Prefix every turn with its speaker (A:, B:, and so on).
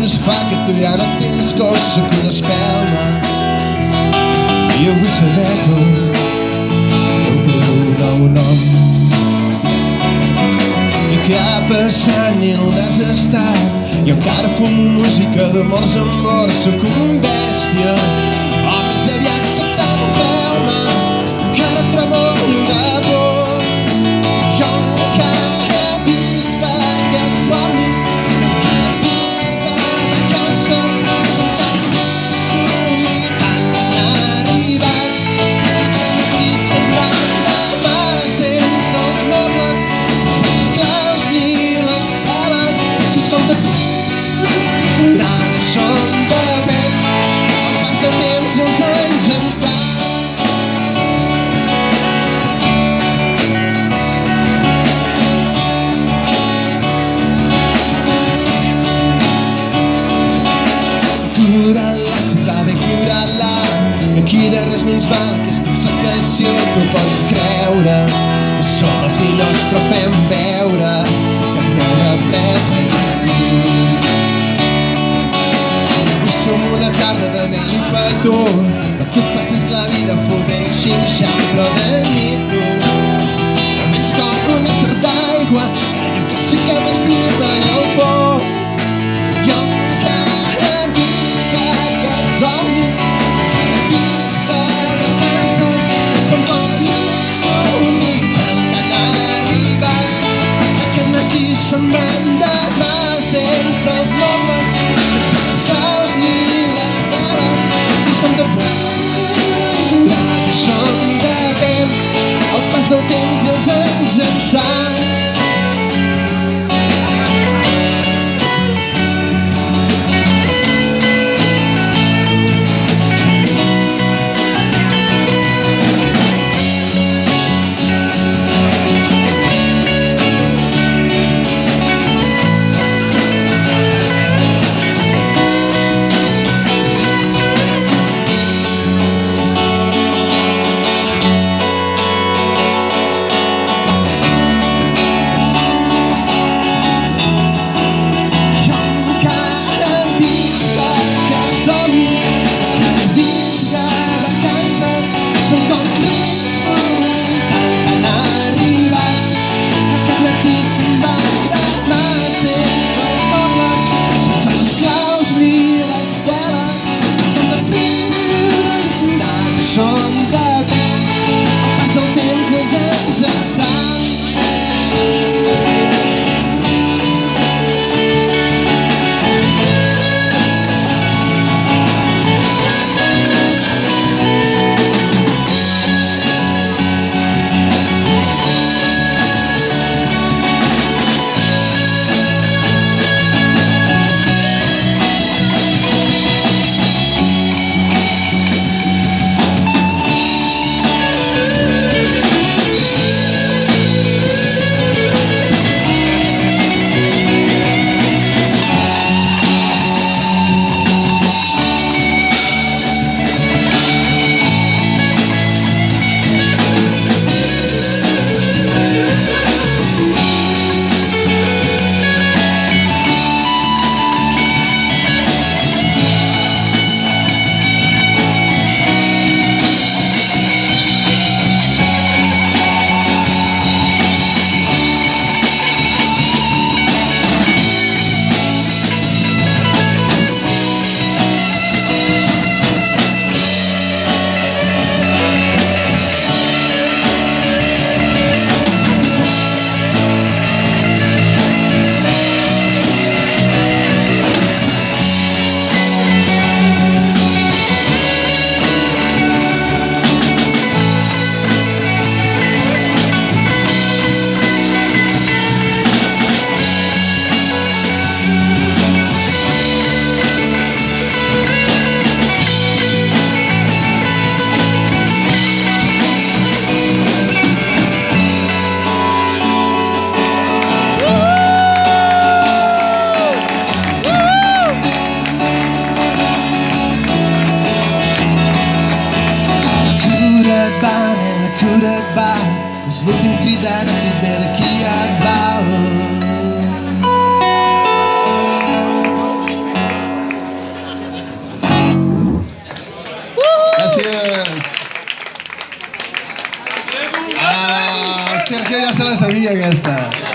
A: temps fa que tu ja no tens cos, sóc una espelma i jo vull saber tu el teu nou nom. I què ha passat ni on has estat? Jo encara fumo música d'amors en mort, sóc un bèstia o més aviat sóc tan ferma que ara tremolo de por. Jo encara visc aquest somni, encara visc de vacances, som tan viscut i tan arribat, i sembrant demà sense els mobles, sense les claus ni les peles, si escolta tu nada som de vent, el pas del temps i els anys em fan. Cura-la, si va bé, cura-la, aquí de res no ens val aquesta obcecació. Tu pots creure que som els millors, però fem veure que no n'aprem. Som una tarda de vent i petó, que tu et passes la vida fotent xinxan, però de mi tu almenys com una sort d'aigua, allò que sí que m'estima en el foc. Jo encara visc aquest somni, encara visc de vacances, som com amics bonics tan arribat, aquest matí se'n van demà sense els mobles, sense les claus ni les peles, dins com de pura que som de vent, el pas del temps i els anys em fan. és l'últim crit ara si ve d'aquí ja et val. Gràcies. El Sergio ja se la sabia, aquesta.